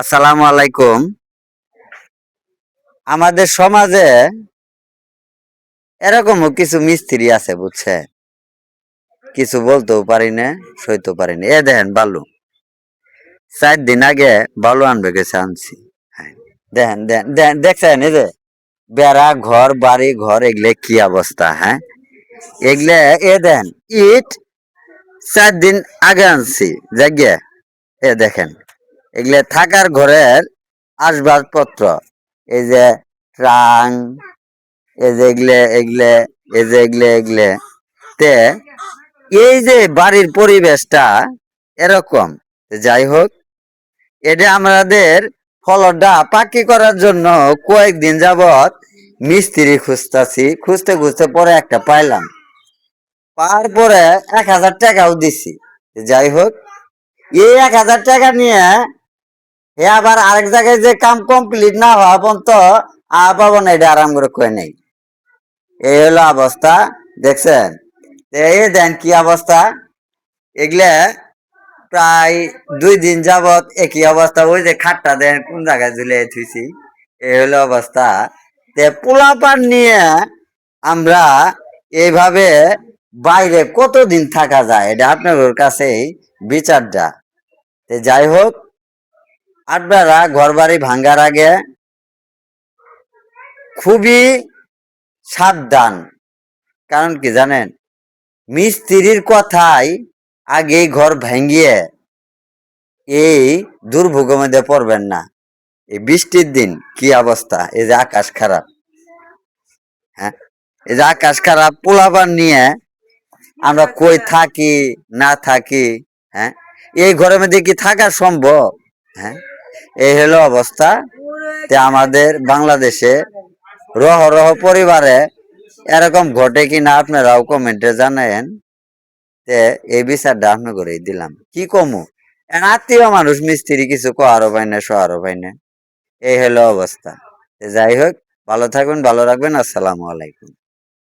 আসসালামু আলাইকুম। আমাদের সমাজে এরকমও কিছু মিস্ত্রি আছে বুঝছে, কিছু বলতেও পারি না, সইতেও পারি না। এ দেখেন বালু, 4 দিন আগে বালু আনবে গেছে আনছি। হ্যাঁ, দেখেন দেখেন দেখেন, দেখছেন এই যে বেড়া ঘর বাড়ি ঘর এগুলো কি অবস্থা? হ্যাঁ, এগুলো এ দেন ইট 4 দিন আগে আনছি জায়গা। এ দেখেন এগুলো থাকার ঘরের আসবাবপত্র, এই যে ট্রাং, এই যে এগলে এই যে এগলে তে এই যে বাড়ির পরিবেশটা এরকম। যাই হোক, এটা আমাদের ফলনটা পাকি করার জন্য কয়েকদিন যাবত মিস্ত্রি খুঁজতাছি, খুঁজতে খুঁজতে পরে একটা পাইলাম, পাওয়ার পরে 1,000 টাকাও দিছি। যাই হোক, এই 1,000 টাকা নিয়ে এ আবার আরেক জায়গায় যে কাম কমপ্লিট না হওয়া পর্যন্ত পাবো না, এটা আরাম করে কয়ে নেই। এই হলো অবস্থা, দেখছেন? এই দেন কি অবস্থা। এগুলা প্রায় 2 দিন যাবত একই অবস্থা। ওই যে খাটটা দেন কোন জায়গায় ঝুলে থুইছি, এই হলো অবস্থা। পোলাপান নিয়ে আমরা এইভাবে বাইরে কতদিন থাকা যায়, এটা আপনাদের কাছেই বিচারটা। যাই হোক, আপনারা ঘর বাড়ি ভাঙ্গার আগে খুবই সাবধান। কারণ কি জানেন, মিস্ত্রির কথায় আগেই ঘর ভাঙ্গিয়ে এই দুর্ভোগের মধ্যে পড়বেন না। এই বৃষ্টির দিন কি অবস্থা, এই যে আকাশ খারাপ, হ্যাঁ, এই যে আকাশ খারাপ, পোলাপান নিয়ে আমরা কই থাকি না থাকি, হ্যাঁ, এই ঘরের মধ্যে কি থাকা সম্ভব? হ্যাঁ, এই হলো অবস্থা। আমাদের বাংলাদেশে রহ রহ পরিবারে এরকম ঘটে কিনা আপনারাও কমেন্টে জানায়েন। এই বিচারটা আপনি করেই দিলাম, কি কমু। আত্মীয় মানুষ মিস্ত্রি কিছু কোয়ারও পাই না, শোয়ারও পাই না। এই হলো অবস্থা। যাই হোক, ভালো থাকবেন, ভালো রাখবেন। আসসালামু আলাইকুম।